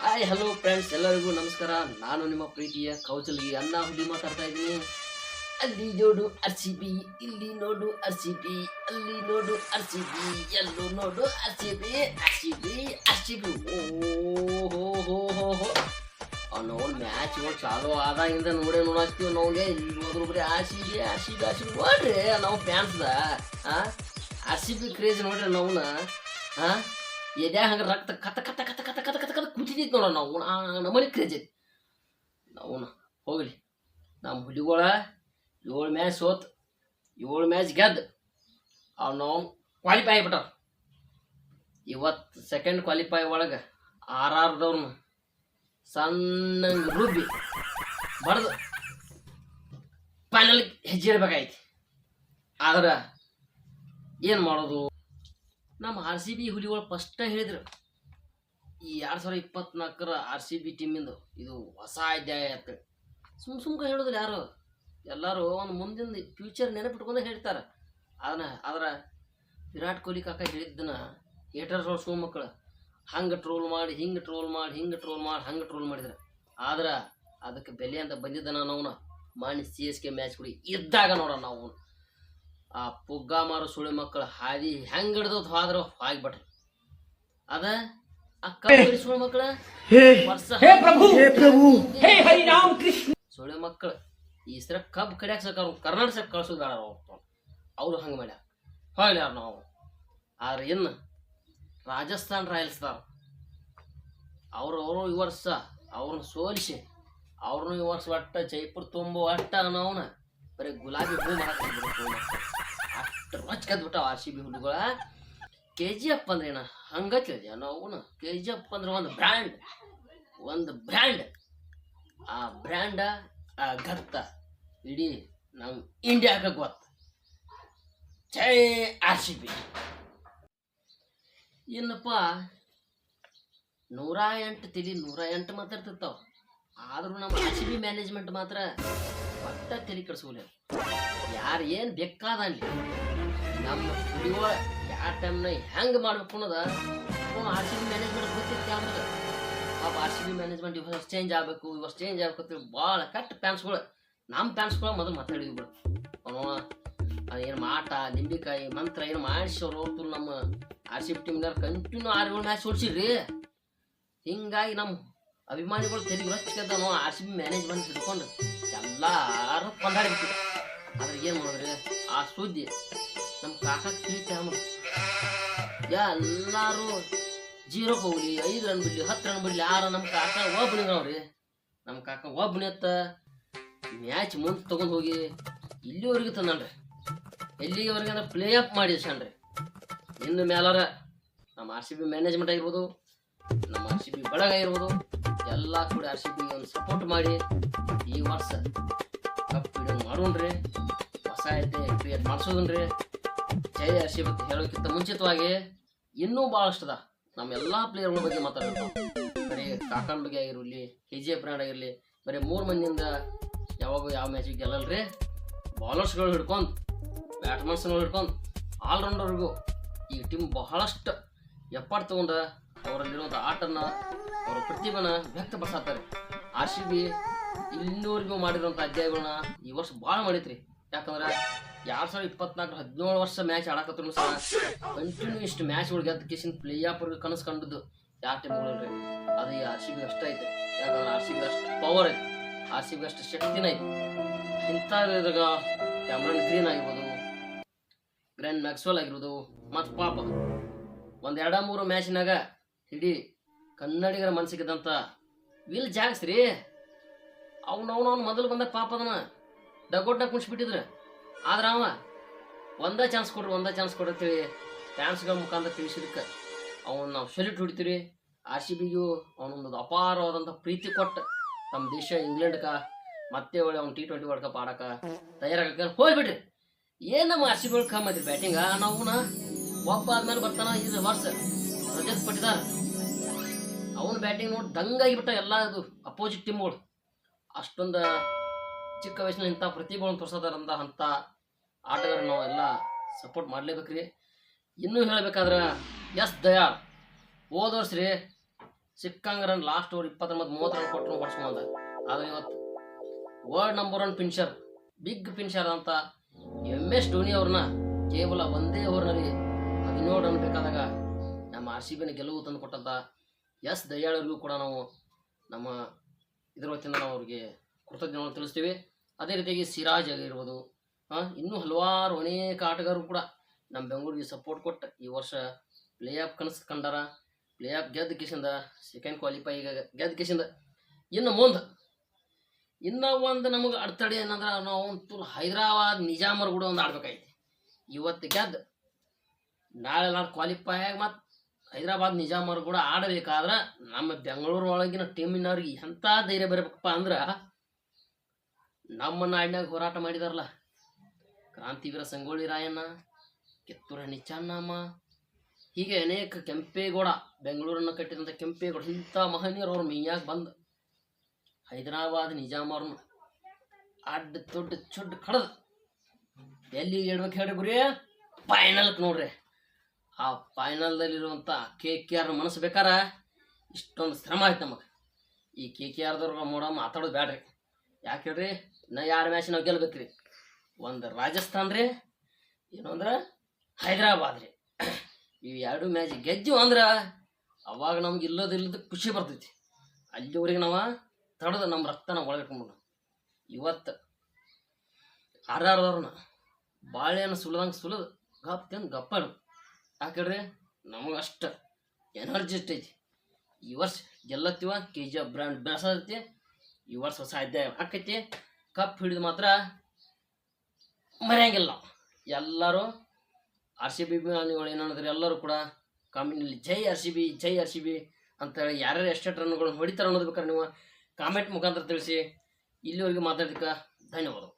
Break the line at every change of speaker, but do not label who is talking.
Hi hello friends, ಎಲ್ಲರಿಗೂ ನಮಸ್ಕಾರ. ನಾನು ನಿಮ್ಮ ಪ್ರೀತಿಯ ಕೌಚಲ್ಗಿ ಅನ್ನ ಹುಲಿ ಮಾತಾಡ್ತಾ ಇದ್ದೀನಿ. ಅಲ್ಲಿ ನೋಡು RCB, ಇಲ್ಲಿ ನೋಡು RCB, ಅಲ್ಲಿ ನೋಡು RCB, ಎಲ್ಲೂ ನೋಡು RCB. ಓಹೋ ನಾವು ಮ್ಯಾಚ್ಗಳು ಚಾಲು ಆದಾಗಿಂದ ನೋಡಾಕ್ತೀವಿ. ನೋಗೆ ಇಲ್ಲಿ ಹೋದ್ರು ಬರೀ RCB ನೋಡ್ರಿ. ನಾವು ಫ್ಯಾನ್ಸ್ದ RCB ಕ್ರೇಜ್ ನೋಡ್ರಿ. ನಾವ್ನ ಎದ್ಯಾ ಹಂಗೆ ರಕ್ತ ಕತ್ತ ಕತ್ತ ಕತ್ತ ಕತ್ತ ಕತ್ತ ಕತ್ತ ಕತ್ತ ಕುಂತಿದ್ದೀವಿ ನೋಡ. ನಾವು ನಮ್ಮನೆ ಕ್ರೇಜ್ ಐತಿ. ನಾವು ಹೋಗ್ಲಿ, ನಮ್ಮ ಹುಲಿಗಳ 7 ಮ್ಯಾಚ್ ಸೋತ್ 7 ಮ್ಯಾಚ್ ಗೆದ್ದು ನಾವು ಕ್ವಾಲಿಫೈ ಆಗಿಬಿಟ್ಟಾರ. ಇವತ್ತು ಸೆಕೆಂಡ್ ಕ್ವಾಲಿಫೈ ಒಳಗೆ RRದವ್ರನ್ನ ಸಣ್ಣಂಗೆ ರುಬ್ಬಿ ಬಡ್ದು ಫೈನಲ್ ಹೆಜ್ಜೆ ಇಡ್ಬೇಕಾಯ್ತು. ಆದ್ರೆ ಏನು ಮಾಡೋದು, ನಮ್ಮ RCB ಹುಲಿಗಳು ಫಸ್ಟ್ ಹೇಳಿದ್ರು ಈ 2024 RCB ಟೀಮಿಂದು ಇದು ಹೊಸ ಅಧ್ಯಾಯ ಅಂತ. ಸುಮ್ಕ ಹೇಳೋದಿಲ್ಲ ಯಾರು, ಎಲ್ಲರೂ ಒಂದು ಮುಂದಿನ ಫ್ಯೂಚರ್ ನೆನಪಿಟ್ಕೊಂಡೆ ಹೇಳ್ತಾರೆ. ಆದ್ರೆ ವಿರಾಟ್ ಕೊಹ್ಲಿ ಕಾಕ ಹೇಳಿದ್ದನ್ನ ಏಟರ್ಸ್ ಸೋ ಮಕ್ಕಳು ಹಂಗೆ ಟ್ರೋಲ್ ಮಾಡಿ ಹಿಂಗೆ ಟ್ರೋಲ್ ಮಾಡಿದ್ರೆ ಆದ್ರೆ ಅದಕ್ಕೆ ಬೆಲೆ ಅಂತ ಬಂದಿದ್ದನ ನಾವು ಮಾಣಿ CSK ಮ್ಯಾಚ್ ಕೊಡಿ ಇದ್ದಾಗ ನೋಡೋಣ. ನಾವು ಆ ಪುಗ್ಗ ಮಾರೋ ಸುಳಿ ಮಕ್ಕಳು ಹಾದಿ ಹೆಂಗೆ ಹಿಡ್ದು ಹೋದ್ರು ಆಗಿಬಿಟ್ರಿ. ಅದ ಆ ಕಬ್ಬಡಿ ಸುಳಿ ಮಕ್ಕಳ ಸುಳಿ ಮಕ್ಕಳು ಈ ಸರ ಕಬ್ಬು ಕಡಿಯಾಕ ಸಾಕಾರ ಕರ್ನಾಟಕ ಕಳ್ಸೋದು ಬೇಡ. ಅವ್ರು ಹಂಗೆ ಮಾಡ್ಯಾರ ಹೋಗ್ಲಿ ಯಾರು ನಾವು. ಆದ್ರೆ ಇನ್ನು ರಾಜಸ್ಥಾನ್ ರಾಯಲ್ಸ್ದಾರ ಅವರು ಈ ವರ್ಷ ಅವ್ರನ್ನ ಸೋಲಿಸಿ ಅವ್ರನ್ನ ಈ ವರ್ಷ ಒಟ್ಟ ಜೈಪುರ್ ತುಂಬ ಒಟ್ಟ ನಾವ್ನ ಬರೀ ಗುಲಾಬಿ ಹೂ ಮಾಡಕ್ಕೆ ಅಷ್ಟು ರೊಚ್ಕದ್ಬಿಟ್ಟ RCB ಹುಲಿಗಳ. KGF ಅಂದ್ರೆ ಏನ ಹಂಗತ್ತಿದ್ಯಾ ನಾವು. KGF ಅಂದ್ರೆ ಒಂದು ಬ್ರ್ಯಾಂಡ್ ಆ ಬ್ರ್ಯಾಂಡ ಗತ್ತ ಇಡೀ ನಮ್ಮ ಇಂಡಿಯಾಗ ಗೊತ್ತ. ಜೈ RCB. ಏನಪ್ಪ 108 ತಲಿ 108 ಮಾತಾಡ್ತಿರ್ತಾವ. ಆದ್ರೂ ನಮ್ಮ RCB ಮ್ಯಾನೇಜ್ಮೆಂಟ್ ಮಾತ್ರ ಒಟ್ಟ ತಲೆ ಕೆಡಿಸ್ಕೊಲ್ಲ. ಯಾರು ಏನು ಬೇಕಾದ ಅಲ್ಲಿ ನಮ್ಮ ಹುಡುಗ ಯಾವ ಟೈಮ್ನ ಹೆಂಗೆ ಮಾಡ್ಬೇಕು ಅನ್ನೋದ RCB ಮ್ಯಾನೇಜ್ಮೆಂಟ್ ಗೊತ್ತಿತ್ತು. ಯಾವ್ದು ಪಾಪ RCB ಮ್ಯಾನೇಜ್ಮೆಂಟ್ ಇವತ್ತು ಚೇಂಜ್ ಆಗಬೇಕು ಅಂತೇಳಿ ಭಾಳ ಕೆಟ್ಟ ಫ್ಯಾನ್ಸ್ಗಳು ನಮ್ಮ ಫ್ಯಾನ್ಸ್ಗಳು ಮೊದಲು ಮಾತಾಡಿದ್ವಿ ಬಿಡು. ಏನು ಮಾಟ ನಿಂಬಿಕಾಯಿ ಮಂತ್ರ ಏನು ಮಾಡಿಸೋರು ಅವ್ರು ನಮ್ಮ RCB ಟೀಮ್ನಾರ ಕಂಟಿನ್ಯೂ 6 ಮ್ಯಾಚ್ ಓಡಿಸಿಡ್ರಿ. ಹಿಂಗಾಗಿ ನಮ್ಮ ಅಭಿಮಾನಿಗಳು ತೆರಿಗೆ ರೊಚ್ಚಿದ್ದ ನಾವು RCB ಮ್ಯಾನೇಜ್ಮೆಂಟ್ ಹಿಡ್ಕೊಂಡು ಎಲ್ಲಾರು ಕೊಂಡಾಡಿಬಿಟ್ಟು. ಆದ್ರೆ ಏನು ಮಾಡಿದ್ರಿ ಆ ಸುದ್ದಿ ನಮ್ಮ ಕಾಕಕ್ಕೆ ತಿಳಿತಾಮ ಎಲ್ಲಾರು 0 ಹೋಗ್ಲಿ 5 ರನ್ ಬಿಡ್ಲಿ 10 ರನ್ ಬಿಡ್ಲಿ ಯಾರು ನಮ್ಮ ಕಾಕ ಒಬ್ಬನಿಗವ್ರಿ. ನಮ್ಮ ಕಾಕ ಒಬ್ಬನೆತ್ತ ಮ್ಯಾಚ್ ಮುಂದೆ ತಗೊಂಡು ಹೋಗಿ ಇಲ್ಲಿವರೆಗೆ ತಂದನ್ರಿ. ಎಲ್ಲಿವರೆಗೆ ಅಂದ್ರೆ ಪ್ಲೇ ಆಫ್ ಮಾಡಿಸ್ಯಾನ್ರಿ. ಇನ್ನು ಮೇಲಾರ ನಮ್ಮ RCB ಮ್ಯಾನೇಜ್ಮೆಂಟ್ ಆಗಿರ್ಬೋದು, ನಮ್ಮ RCB ಬಳಗ ಆಗಿರ್ಬೋದು, ಎಲ್ಲ ಕೂಡ RCB ಒಂದು ಸಪೋರ್ಟ್ ಮಾಡಿ ಈ ವರ್ಷ ಕಪ್ ಹಿಡಿಯೋದು ಮಾಡೋಣ್ರಿ. ಹೊಸ ಐತೆ ಕ್ರಿಯೇಟ್ ಮಾಡಿಸೋದನ್ರಿ. ಜೈ RCB ಅಂತ ಹೇಳೋಕ್ಕಿಂತ ಮುಂಚಿತವಾಗಿ ಇನ್ನೂ ಭಾಳಷ್ಟದ ನಮ್ಮ ಎಲ್ಲ ಪ್ಲೇಯರ್ಗಳ ಬಗ್ಗೆ ಮಾತಾಡ್ಬೇಕು. ಬರೀ ಕಾಕನ್ ಬಗ್ಗೆ ಆಗಿರಲಿ, KGF ಬ್ರ್ಯಾಂಡ್ ಆಗಿರಲಿ, ಬರೀ 3 ಮಂದಿಯಿಂದ ಯಾವಾಗೂ ಯಾವ ಮ್ಯಾಚಿಗೆ ಗೆಲ್ಲಲ್ರಿ. ಬಾಲರ್ಸ್ಗಳು ಹಿಡ್ಕೊಂಡು ಬ್ಯಾಟ್ಸ್ಮನ್ಸ್ಗಳು ಹಿಡ್ಕೊಂಡು ಆಲ್ರೌಂಡರ್ಗೂ ಈ ಟೀಮ್ ಬಹಳಷ್ಟು ಎಫರ್ಟ್ ತಗೊಂಡ ಅವರಲ್ಲಿರುವಂಥ ಆಟನ ಅವರ ಪ್ರತಿಭೆನ ವ್ಯಕ್ತಪಡಿಸ್ತಾರೆ. RCB ಇಲ್ಲಿವರೆಗೂ ಮಾಡಿರೋಂಥ ಅಧ್ಯಾಯಗಳನ್ನ ಈ ವರ್ಷ ಭಾಳ ಮಾಡೈತ್ರಿ. ಯಾಕಂದ್ರೆ 2024 17 ವರ್ಷ ಮ್ಯಾಚ್ ಆಡಕತ್ರು ಸಹ ಕಂಟಿನ್ಯೂ ಇಷ್ಟು ಮ್ಯಾಚ್ಗಳು ಗೆದ್ದ ಕಿಸಿನ ಪ್ಲೇ ಆಫರ್ಗೆ ಕನಸು ಕಂಡದ್ದು ಯಾವ ಟೀಮ್ಗಳಲ್ರಿ. ಅದು ಈ RCB ಅಷ್ಟೇ ಐತೆ. ಯಾಕಂದ್ರೆ RCB ಅಷ್ಟು ಪವರ್ ಐತಿ, RCB ಅಷ್ಟು ಶಕ್ತಿನ ಐತಿ. ಇಂಥ ಇದ್ರಾಗ ಕ್ಯಾಮ್ರನ್ ಗ್ರೀನ್ ಆಗಿರ್ಬೋದು, ಗ್ರ್ಯಾಂಡ್ ಮ್ಯಾಕ್ಸ್ವೆಲ್ ಆಗಿರ್ಬೋದು, ಮತ್ತು ಪಾಪ 1-2-3 ಮ್ಯಾಚ್ನಾಗ ಇಡೀ ಕನ್ನಡಿಗರ ಮನಸ್ಸಿಗೆದಂಥ ವಿಲ್ ಜಾಗ್ಸ್ ರೀ. ಅವ್ನು ಮೊದಲು ಬಂದಾಗ ಪಾಪ ಅದನ್ನ ಡಗೋಟ್ನಾಗ ಕುಣಿಸ್ಬಿಟ್ಟಿದ್ರು. ಆದ್ರೆ ಅವ ಒಂದೇ ಚಾನ್ಸ್ ಕೊಡ್ರಿ ಅಂತೇಳಿ ಫ್ಯಾನ್ಸ್ಗಳ ಮುಖಾಂತರ ತಿಳಿಸಿದಕ್ಕೆ ಅವನು ನಾವು ಸೆಲ್ಯೂಟ್ ಹೊಡಿತೀವಿ. RCBಗೂ ಅವನೊಂದು ಅಪಾರವಾದಂಥ ಪ್ರೀತಿ ಕೊಟ್ಟು ನಮ್ಮ ದೇಶ ಇಂಗ್ಲೆಂಡ್ಗೆ ಮತ್ತೆ ಒಳ್ಳೆ ಅವ್ನು T20 ವರ್ಲ್ಡ್ ಕಪ್ ಆಡಕ್ಕೆ ತಯಾರಾಗಕ್ಕೆ ಹೋಗ್ಬಿಡ್ರಿ. ಏನು ನಮ್ಮ RCB ಕಮ್ಮಿ ಐತ್ರಿ ಬ್ಯಾಟಿಂಗ. ನಾವು ಒಬ್ಬ ಆದ್ಮೇಲೆ ಬರ್ತಾನ ಇದು ವರ್ಷ ರಜತ್ ಪಟ್ಟಿದಾರ ಅವನು ಬ್ಯಾಟಿಂಗ್ ನೋಡಿ ದಂಗಾಗಿಬಿಟ್ಟ. ಎಲ್ಲ ಇದು ಅಪೋಸಿಟ್ ಟೀಮ್ಗಳು ಅಷ್ಟೊಂದು ಚಿಕ್ಕ ವಯಸ್ಸಿನಲ್ಲಿ ಇಂಥ ಪ್ರತಿಭೆಗಳನ್ನು ತೋರಿಸೋದಾರಂಥ ಅಂಥ ಆಟಗಾರ ನಾವು ಎಲ್ಲ ಸಪೋರ್ಟ್ ಮಾಡಲೇಬೇಕ್ರಿ. ಇನ್ನೂ ಹೇಳಬೇಕಾದ್ರೆ ದಯಾಳ್ ಹೋದ ವರ್ಷ ರೀ ಸಿಕ್ಕಂಗ ರನ್ ಲಾಸ್ಟ್ ಓವರ್ 20 ಮತ್ತು 30 ರನ್ ಕೊಟ್ಟರು ಹೊಡ್ಸ್ಕೊಂಡ. ಆದ್ರೆ ಇವತ್ತು world number 1 finisher, big finisher ಅಂತ MS ಧೋನಿ ಅವ್ರನ್ನ ಕೇವಲ ಒಂದೇ ಓವರ್ನಲ್ಲಿ 17 ರನ್ ಬೇಕಾದಾಗ ನಮ್ಮ RCBನ ಗೆಲುವು ತಂದು ಕೊಟ್ಟಂತ S ದಯಾಳ್ ಅವ್ರಿಗೂ ಕೂಡ ನಾವು ನಮ್ಮ ಇದರ ವತಿಯಿಂದ ನಾವು ಅವ್ರಿಗೆ ಕೃತಜ್ಞತೆಗಳನ್ನು ತಿಳಿಸ್ತೀವಿ. ಅದೇ ರೀತಿಯಾಗಿ ಸಿರಾಜ್ ಆಗಿರ್ಬೋದು, ಇನ್ನೂ ಹಲವಾರು ಅನೇಕ ಆಟಗಾರರು ಕೂಡ ನಮ್ಮ ಬೆಂಗಳೂರಿಗೆ ಸಪೋರ್ಟ್ ಕೊಟ್ಟು ಈ ವರ್ಷ ಪ್ಲೇ ಆಫ್ ಕನಸು ಕಂಡಾರ. ಪ್ಲೇ ಆಫ್ ಗೆದ್ದ ಕಿಶಿಂದ ಸೆಕೆಂಡ್ ಕ್ವಾಲಿಫೈ ಈಗ ಗೆದ್ದ ಕಿಶಿಂದ ಇನ್ನು ಮುಂದೆ ಇನ್ನೂ ಒಂದು ನಮಗೆ ಅಡೆತಡೆ ಏನಂದ್ರೆ ನಾವು ಒಂಚೂರು ಹೈದರಾಬಾದ್ ನಿಜಾಮರು ಕೂಡ ಒಂದು ಆಡ್ಬೇಕಾಯ್ತು. ಇವತ್ತು ಗೆದ್ದು ನಾಳೆ ಕ್ವಾಲಿಫೈ ಆಗಿ ಮತ್ತು ಹೈದರಾಬಾದ್ ನಿಜಾಮರು ಕೂಡ ಆಡಬೇಕಾದ್ರೆ ನಮ್ಮ ಬೆಂಗಳೂರು ಒಳಗಿನ ಟೀಮಿನವ್ರಿಗೆ ಎಂಥ ಧೈರ್ಯ ಬರಬೇಕಪ್ಪ ಅಂದ್ರೆ, ನಮ್ಮ ನಾಡಿನಾಗ ಹೋರಾಟ ಮಾಡಿದಾರಲ್ಲ ಕ್ರಾಂತಿವೀರ ಸಂಗೊಳ್ಳಿ ರಾಯಣ್ಣ, ಕಿತ್ತೂರು ರಾಣಿ ಚೆನ್ನಮ್ಮ, ಹೀಗೆ ಅನೇಕ ಕೆಂಪೇಗೌಡ, ಬೆಂಗಳೂರನ್ನು ಕಟ್ಟಿದಂಥ ಕೆಂಪೇಗೌಡ, ಇಂಥ ಮಹನೀಯರು ಅವ್ರ ಮೈಯಾಗ ಬಂದು ಹೈದರಾಬಾದ್ ನಿಜಾಮವ್ರನ್ನ ಅಡ್ಡ ದೊಡ್ಡ ಚೊಡ್ಡ ಕಡ್ದು ಎಲ್ಲಿ ಹೇಳ್ಬೇಕು ಹೇಳ್ರಿ ಗುರಿ, ಫೈನಲ್ಗೆ ನೋಡ್ರಿ. ಆ ಫೈನಲ್ದಲ್ಲಿರುವಂಥ KKR ಮನಸ್ಸು ಬೇಕಾರ ಇಷ್ಟೊಂದು ಶ್ರಮ ಆಯ್ತು ನಮಗೆ. ಈ KKRದವ್ರ ಮಾತಾಡೋದು ಬೇಡ್ರಿ. ಯಾಕೆ ಹೇಳ್ರಿ, ನಾ 2 ಮ್ಯಾಚ್ ನಾವು ಗೆಲ್ಬೇಕ್ರಿ. ಒಂದು ರಾಜಸ್ಥಾನ್ ರೀ, ಏನು ಅಂದ್ರೆ ಹೈದರಾಬಾದ್ ರೀ. ಈ 2 ಮ್ಯಾಚ್ ಗೆದ್ದೀವಿ ಅಂದ್ರೆ ಅವಾಗ ನಮ್ಗೆ ಇಲ್ಲದ ಖುಷಿ ಬರ್ತೈತಿ. ಅಲ್ಲಿವರೆಗೆ ನಾವು ತಡೆದು ನಮ್ಮ ರಕ್ತನ ಒಳಗಿಟ್ಕೊಂಡು ಇವತ್ತು ಆರ್ನವ್ರನ್ನ ಬಾಳೆಹಣ್ಣು ಸುಲಿದಂಗೆ ಸುಲಿದು ಗಪ್ ತಿಂದು ಗಪ್ಪಳು. ಯಾಕೆ ಹೇಳ್ರಿ, ನಮಗೆ ಅಷ್ಟು ಎನರ್ಜಿ ಐತಿ. ಈ ವರ್ಷ ಗೆಲ್ಲತ್ತೀವ, KGF ಬ್ರ್ಯಾಂಡ್ ಬೆಳೆಸೈತಿ. ಈ ವರ್ಷ ಸಾಧ್ಯ ಆಕೈತಿ. ಕಪ್ ಹಿಡಿದು ಮಾತ್ರ ಮರೆಯಂಗಿಲ್ಲ. ಎಲ್ಲರೂ RCB ಅಭಿಮಾನಿಗಳು ಏನಂದ್ರೆ ಎಲ್ಲರೂ ಕೂಡ ಕಾಮೆಂಟ್ನಲ್ಲಿ ಜೈ RCB ಅಂತೇಳಿ ಯಾರ್ಯಾರು ಎಷ್ಟೆಷ್ಟು ರನ್ಗಳನ್ನು ಹೊಡಿತಾರೆ ಅನ್ನೋದು ಬೇಕಾದ್ರೆ ನೀವು ಕಾಮೆಂಟ್ ಮುಖಾಂತರ ತಿಳಿಸಿ. ಇಲ್ಲಿವರೆಗೆ ಮಾತಾಡೋದಕ್ಕೆ ಧನ್ಯವಾದಗಳು.